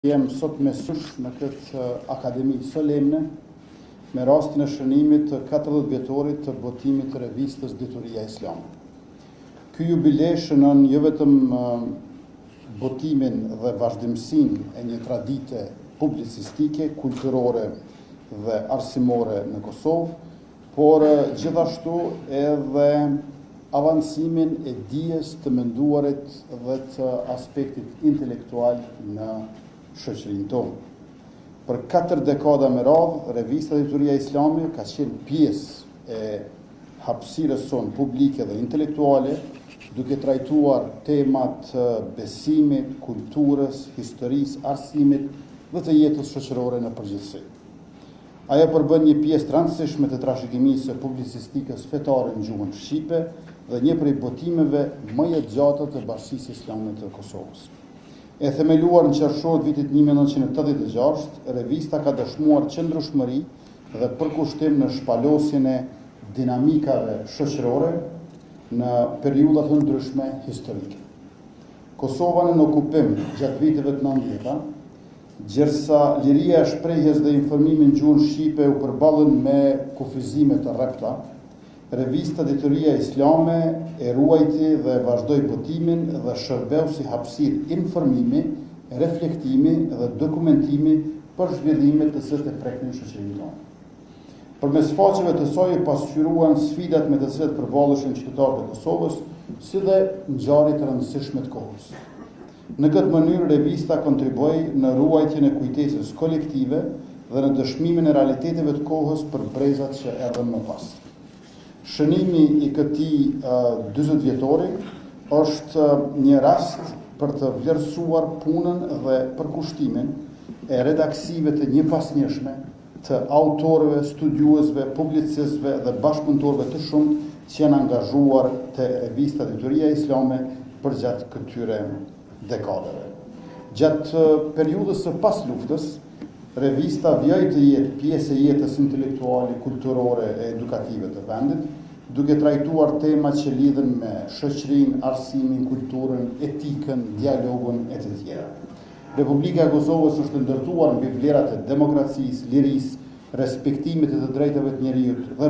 Jem sot me sush në këtë akademi solemne me rastin e shënimit të 40 vjetorit të botimit të revistës Dituria Islame. Ky jubilej shënon jo vetëm botimin dhe vazhdimsinë e një tradite publicistike, kulturore dhe arsimore në Kosovë, por gjithashtu edhe avancimin e dijes të menduarit dhe të aspektit intelektual në shoqërinë tonë. Për 4 dekada me radhë, revista Dituria Islame ka qenë pjesë e hapësirës sonë publike dhe intelektuale, duke trajtuar temat besimit, kulturës, historisë, arsimit dhe të jetës shoqërore në përgjithësi. Ajo përbën një pjesë të rëndësishme të trashëgimisë së publicistikës fetare në gjuhën shqipe dhe një prej botimeve më të gjata të Bashkisë Islame të Kosovës. E themeluar në qershor të vitit 1986, revista ka dëshmuar qëndrueshmëri dhe përkushtim në shpalosjen e dinamikave shoqërore në periudha të ndryshme historike. Kosova në okupim gjatë viteve të 90-ta, gjersa liria e shprehjes dhe informimi në gjuhën shqipe u përballën me kufizime të rrepta, revista Dituria Islame e ruajti dhe vazhdoi botimin dhe shërbeu si hapësirë informimi, reflektimi dhe dokumentimi për zhvillimet të cilat e preknin shoqërinë tonë. Përmes faqeve të saj pasqyruan sfidat me të cilat përballeshin qytetarët e Kosovës, si dhe ngjarje të rëndësishme të kohës. Në këtë mënyrë revista kontriboi në ruajtjen e kujtesës kolektive dhe në dëshmimin e realiteteve të kohës për brezat që erdhën më pas. Shënimi i këtij 40 vjetori është një rast për të vlerësuar punën dhe përkushtimin e redaksive të njëpasnjëshme të autorëve, studiuesve, publicistëve dhe bashkëpunëtorëve të shumtë që janë angazhuar te revista Dituria Islame përgjatë këtyre dekadave. Gjatë periudhës së pas luftës, revista vjoj të jetë pjesë e jetës intelektuale, kulturore e edukative të vendit, duke trajtuar tema që lidhen me shoqërinë, arsimin, kulturën, etikën, dialogun e të tjera. Republika e Kosovës është ndërtuar mbi vlerat e demokracisë, lirisë, respektimit të drejtave të njerëzit dhe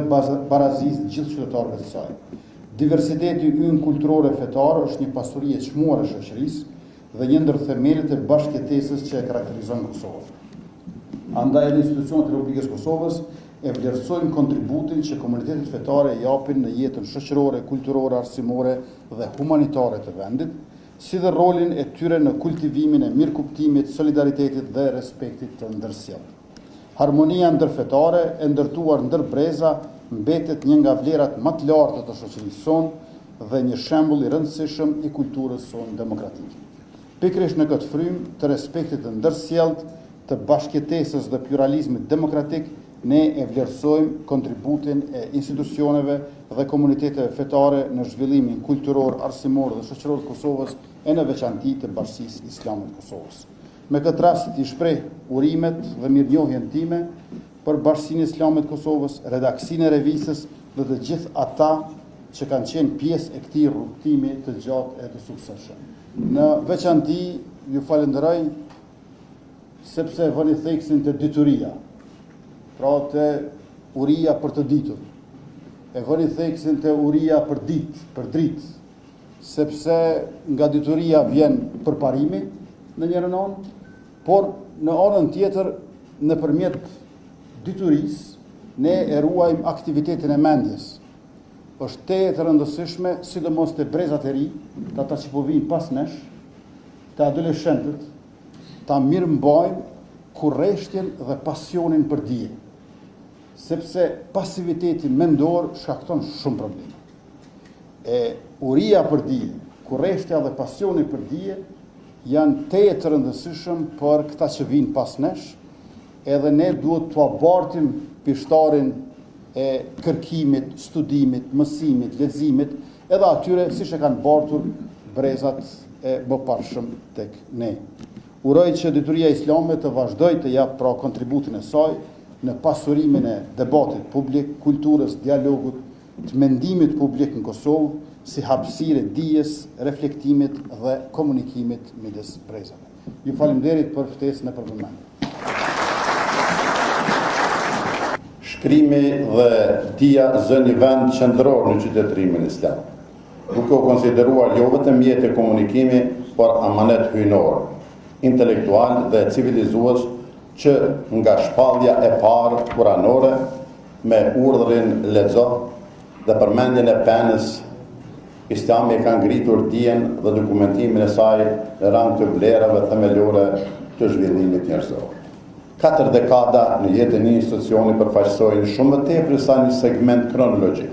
barazisë gjithë qytetarëve të saj. Diversiteti ynë kulturor e fetar është një pasuri e çmuar e shoqërisë dhe një ndër themelët e bashkëjetesës që e karakterizon Kosovën. Andaj edhe institucionet e Republikës Kosovës e vlerësojnë kontributin që komunitetet fetare japin në jetën shoqërore, kulturore, arsimore dhe humanitare të vendit, si dhe rolin e tyre në kultivimin e mirëkuptimit, solidaritetit dhe respektit të ndërsjellë. Harmonia ndërfetare e ndërtuar ndër breza mbetet një nga vlerat më të larta të shoqërisë sonë dhe një shembull i rëndësishëm i kulturës sonë demokratike. Pikërisht në këtë frymë të respektit të ndërsjellët, të bashkëjetesës dhe pluralizmit demokratik, ne e vlerësojmë kontributin e institucioneve dhe komuniteteve fetare në zhvillimin kulturor, arsimor dhe shoqëror të Kosovës e në veçanti të Bashkisë Islame të Kosovës. Me këtë rast i shpreh urimet dhe mirënjohjen time për Bashkinë Islame të Kosovës, redaksinë e revistës dhe të gjithë ata që kanë qenë pjesë e këtij rrugtimi të gjatë e të suksesshëm. Në veçanti ju falenderoj sepse vëni theksin të dituria, pra të uria për të ditur, e vëni theksin të uria për ditë, për dritë, sepse nga dituria vjen përparimi në njërën anë, por në anën tjetër, nëpërmjet diturisë, ne e ruajmë aktivitetin e mendjes. Është të rëndësishme, sidomos të brezat e ri, të ata që po vinë pas nesh, të adoleshentët, ta mirëmbajnë kurreshtjen dhe pasionin për dije, sepse pasiviteti mendor shkakton shumë probleme. Uria për dije, kurreshtja dhe pasioni për dije janë të rëndësishëm për këta që vinë pas nesh, edhe ne duhet të abartim pishtarin e kërkimit, studimit, mësimit, leximit, edhe atyre si që kanë bartur brezat e mëparshëm tek ne. Uroj që Dituria Islame të vazhdoj të jap pra kontributin e saj në pasurimin e debatit publik, kulturës, dialogut, të mendimit publik në Kosovë, si hapësirë e dijes, reflektimit dhe komunikimit midis brezave. Ju faleminderit për ftesën e përmendur. Shkrimi dhe dia zë një vend qendror në qytetërimin islam, duke u konsideruar jo vetëm mjet e komunikimi, por amanet hyjnor, intelektual dhe civilizues që nga shpallja e parë kuranore me urdhrin lexo dhe përmendjen e penës, Islami ka ngritur dijen dhe dokumentimin e saj në rang të vlerave themelore të zhvillimit njerëzor. 4 dekada në jetën e një institucioni përfaqësojnë shumë më tepër se një segment kronologjik.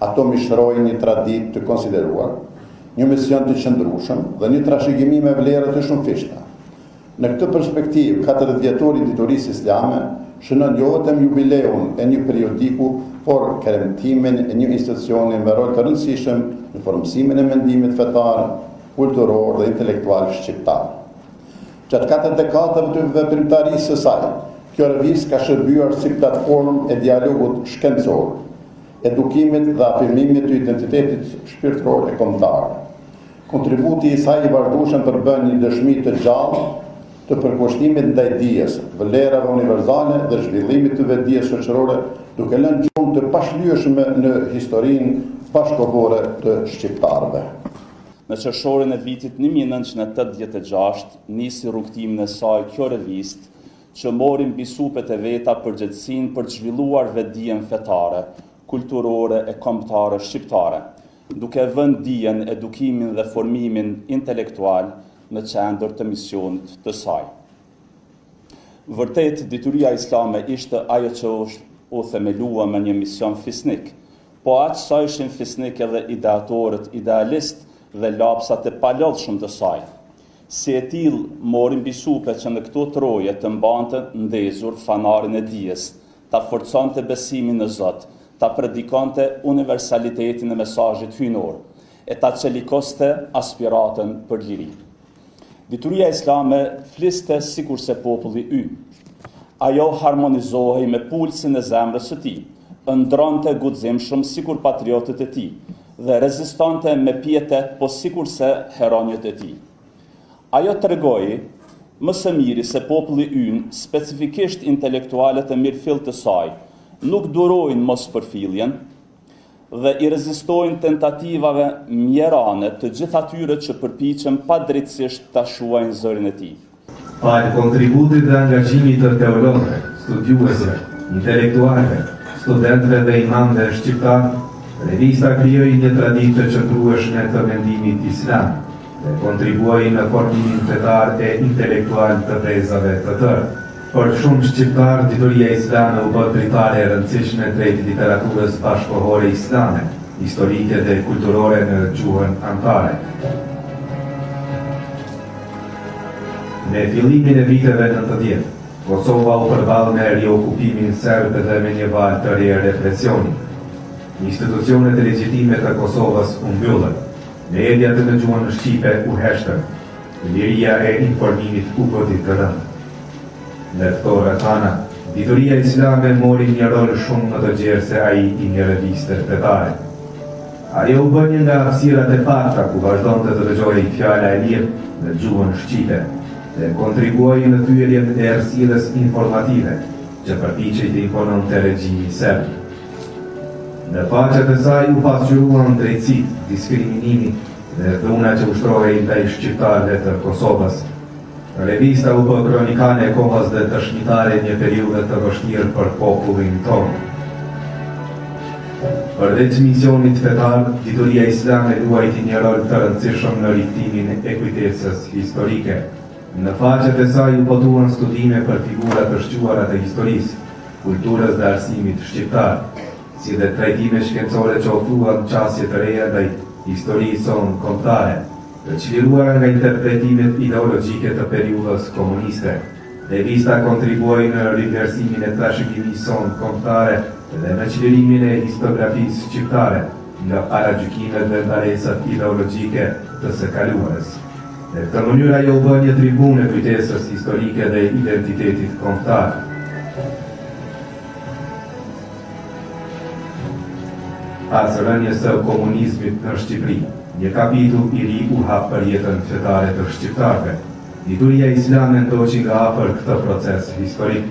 Ato mishrojnë një traditë të konsideruar, një mision të qëndrueshëm dhe një trashëgimi me vlera të shumëfishta. Në këtë perspektivë, 40 vjetori i diturisë islame shënon jo vetëm jubileun e një periodiku, por kremtimin e një institucioni me rol të rëndësishëm në formësimin e mendimit fetar, kulturor dhe intelektual shqiptar. Gjatë 4 dekadave të veprimtarisë së saj, kjo revistë ka shërbyer si platformë e dialogut shkencor, edukimit dhe afirmimit të identitetit shpirtëror e kombëtar. Kontributi i saj i vazhdueshëm përbën një dëshmi të gjallë të përkushtimit ndaj dijes, vlerave universale dhe zhvillimit të vetdijes shoqërore, duke lënë gjumë të pashlyeshme në historinë bashkëkohore të shqiptarëve. Në qershorin e vitit 1986 nisi rrugtimin e saj kjo revistë, që mori mbi supet e veta përgjegjësinë për të zhvilluar vetdijen fetare, kulturore e kombëtare shqiptare, duke vënë dijen, edukimin dhe formimin intelektual në qendër të misionit të saj. Vërtet, dituria islame ishte ajo që u themelua me një mision fisnik, po aq sa ishin fisnik edhe ideatorët idealist dhe lapsat e palodhshëm të saj. Si e tillë mori mbi supe që në këto troje të mbante ndezur fanarin e dijes, ta forconte besimin në Zot, ta predikonte universalitetin e mesazhit hyjnor, e ta çelikoste aspiratën për liri. Dituria islame fliste sikurse populli ynë. Ajo harmonizohej me pulsin e zemrës së tij, ëndronte guximshëm sikur patriotët e tij dhe rezistante me pietet po sikurse heronjët e tij. Ajo tregoi më së miri se populli ynë, specifikisht intelektualët e mirëfill të saj, nuk durojnë mospërfilljen dhe i rezistojnë tentativave mjerane të gjithë atyre që përpiqen padrejtësisht ta shuajnë zërin e tij. Par kontributit dhe angazhimit të teologëve, studiuesve, intelektualëve, studentëve dhe imamëve shqiptar, revista krijoi një traditë të qëndrueshme të mendimit islam dhe kontribuoi në formimin fetar e intelektual të tezave të tërë. Për shumë shqiptar, dituria islame u bë dritare e rëndësishme drejt literaturës bashkëkohore islame, historike dhe kulturore në gjuhën anëtare. Me fillimin e viteve 90, Kosova u përball me riokupimin serb dhe me një valë të re represioni. Institucionet e legjitime të Kosovës u mbyllën, mediat në gjuhën shqipe u heshtën, liria e informimit u bëti të rëndë. Në këto rrethana, dituria islame mori një rol shumë më të gjerë se ai i një reviste fetare. Ajo u bë një nga hapësirat e pakta ku vazhdonte të dëgjohej fjala e lirë në gjuhën shqipe dhe kontribuoi në thyerjen e errësirës informative që përpiqej të impononte regjimi serb. Në faqet e saj u pasqyruan drejtësitë, diskriminimi dhe dhuna që ushtrohej ndaj shqiptarëve të Kosovës. Revista u bë kronikane e kohës dhe dëshmitare një periudhe të vështirë për popullin tonë. Përveç misionit fetar, dituria islame luajti një rol të rëndësishëm në riktimin e kujtesës historike. Në faqet e saj u botuan studime për figura të shquara të historisë, kulturës dhe arsimit shqiptar, si dhe trajtime shkencore që ofruan qasje të reja ndaj historisë sonë kombëtare, të çliruara nga interpretimet ideologjike të periudhës komuniste. Revista kontribuoi në rivlerësimin e trashëgimisë sonë kombëtare dhe në çlirimin e historiografisë shqiptare nga paragjykimet dhe ndaresat ideologjike të së kaluarës. Në këtë mënyrë ajo u bë një tribunë e kujtesës historike dhe identitetit kombëtar. Pas rënies së komunizmit në Shqipëri, një kapitull i ri u hap për jetën fetare të shqiptarëve. Dituria islame ndoqi nga afër këtë proces historik.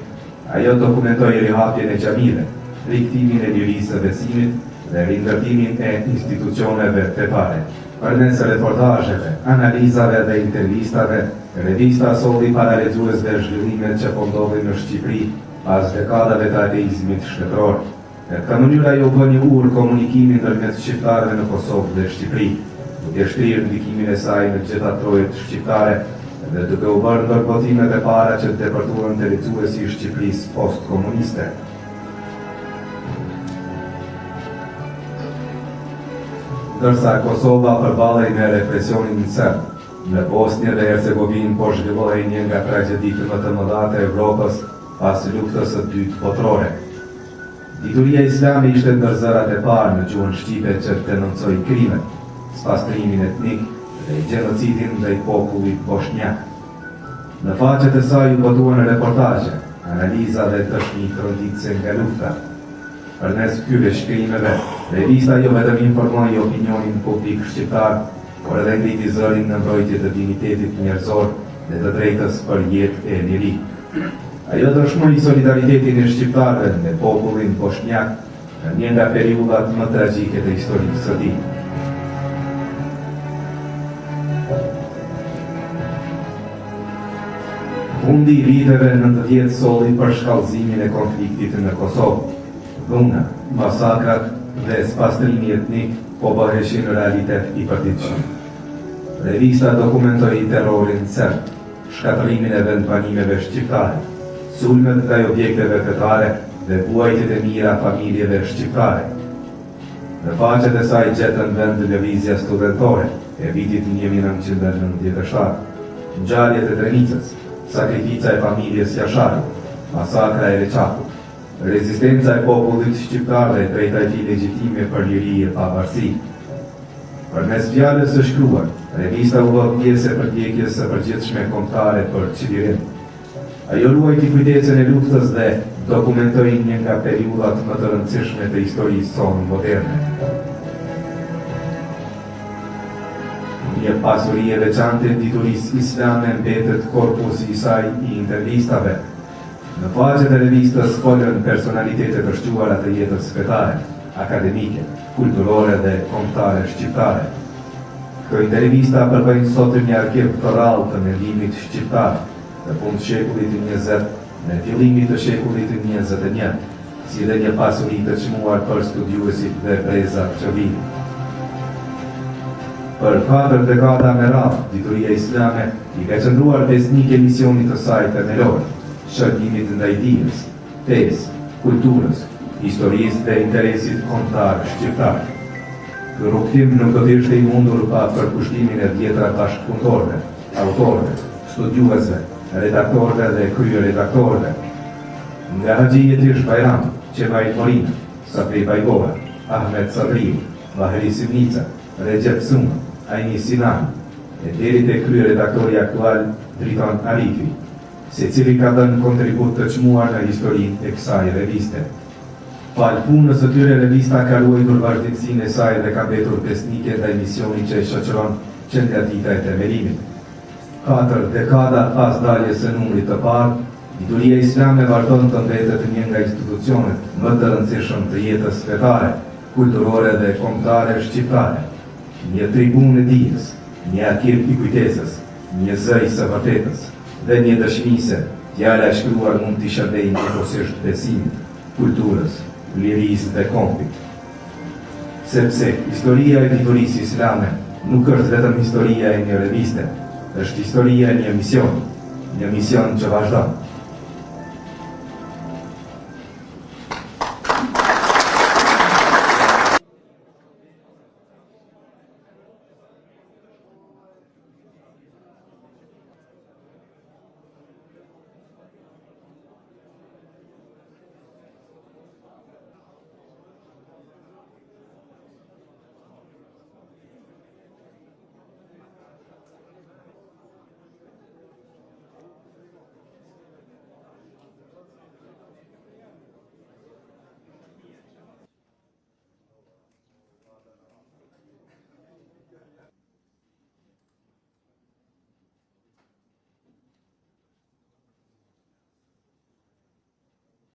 Ajo dokumentoi rihapjen e xhamive, rikthimin e lirisë së besimit dhe rindërtimin e institucioneve fetare. Përmes reportazheve, analizave dhe intervistave, revista solli para lexuesve zhvillimet që po ndodhin në Shqipëri pas dekadave të ateizmit shtetëror. Në këtë mënyrë ajo bën një urë komunikimin ndërmjet shqiptarëve në Kosovë dhe Shqipëri, duke shtrirë ndikimin e saj në gjitha trojet shqiptare dhe duke u bërë ndërbotimet e para që depërtuan të lexuesi i Shqipërisë post-komuniste. Ndërsa Kosova përballej me represionin në serb, në Bosnjë dhe Hercegovinë po zhvillohej një nga tragjeditë më të mëdha të Evropës pas luftës së dytë botërore. Dituria islame ishte ndër zërat e parë në gjuhën shqipe që denoncoi krimet, spastrimin etnik dhe gjenocidin ndaj popullit bosnjak. Në faqet e saj u botuan reportazhe, analiza dhe dëshmi tronditëse nga lufta. Përmes këtyre shkrimeve, revista jo vetëm informoi opinionin publik shqiptar, por edhe ngriti zërin në mbrojtje të dinjitetit njerëzor dhe të drejtës për jetë e liri. Ajo dëshmoi solidaritetin e shqiptarëve me popullin bosnjak në një nga periudhat më tragjike të historisë së tij. Fundi i viteve 90 solli për shkallëzimin e konfliktit në Kosovë. Dhuna, masakrat dhe spastrimi etnik po bëheshin realitet i përditshëm. Revista dokumentoi terrorin serb, shkatërimin e vendbanimeve shqiptare, sulmet ndaj objekteve fetare dhe vuajtjet e mira familjeve shqiptare. Në faqet e saj gjetën vend lëvizja studentore e vitit 1997, ngjarjet e Drenicës, sakrifica e familjes Jashari, masakra e Reçaput, rezistenca e popullit shqiptar dhe drejta e tij legjitime për liri e pavarësi. Përmes fjalës së shkruar, revista u bë pjesë e përpjekjes së përgjithshme kombëtare për çlirin. Ajo ruajti kujdesin e luftës dhe dokumentoi një nga periudhat më të rëndësishme të historisë sonë moderne. Një pasuri e veçantë e diturisë islame mbetet korpusi i saj i intervistave. Në faqet e revistës folën personalitete të shquara të jetës fetare, akademike, kulturore dhe kombëtare shqiptare. Këto intervista përvojnë sot një arkiv të rrallë të mendimit shqiptar në fund shekullit të 20 në fillimit të shekullit të 21, si dhe një pasuri të çmuar për studiuesit dhe brezat që vinë. Për 4 dekada me radhë, dituria islame i ka qëndruar besnik e misionit të saj themelor, shërbimit ndaj dijes, fesë, kulturës, historisë dhe interesit kombëtar shqiptar. Ky rrugtim nuk do të ishte i mundur pa përkushtimin e dhjetra bashkëpunëtorëve, autorëve, studiuesve, redaktorëve dhe kryeredaktorëve. Nga Haxhi Jetish Bajrami, Qemajt Morina, Sabri Bajgova, Ahmet Sadriu, Vahri Simnica, Recep Suma, Aini Sinani, e deri te kryeredaktori aktual Driton Arifi, secili ka dhënë kontribut të çmuar në historinë e kësaj reviste. Fal punës së tyre, revista ka ruajtur vazhdimsinë e saj dhe ka mbetur besnike ndaj misionit që e shoqëron qendradita e themelimit. 4 dekada pas daljes së numrit të parë, dituria islame vazhdon të mbetet një nga institucionet më të rëndësishëm të jetës fetare, kulturore dhe kombëtare shqiptare. Një tribunë e dijes, një arkiv i kujtesës, një zë i së vërtetës dhe një dëshmi se fjala e shkruar mund t'i shërbejë njëkohësisht besimit, kulturës, lirisë dhe kompit. Sepse historia e diturisë islame nuk është vetëm historia e një reviste, është historia e një mision që vazhdon.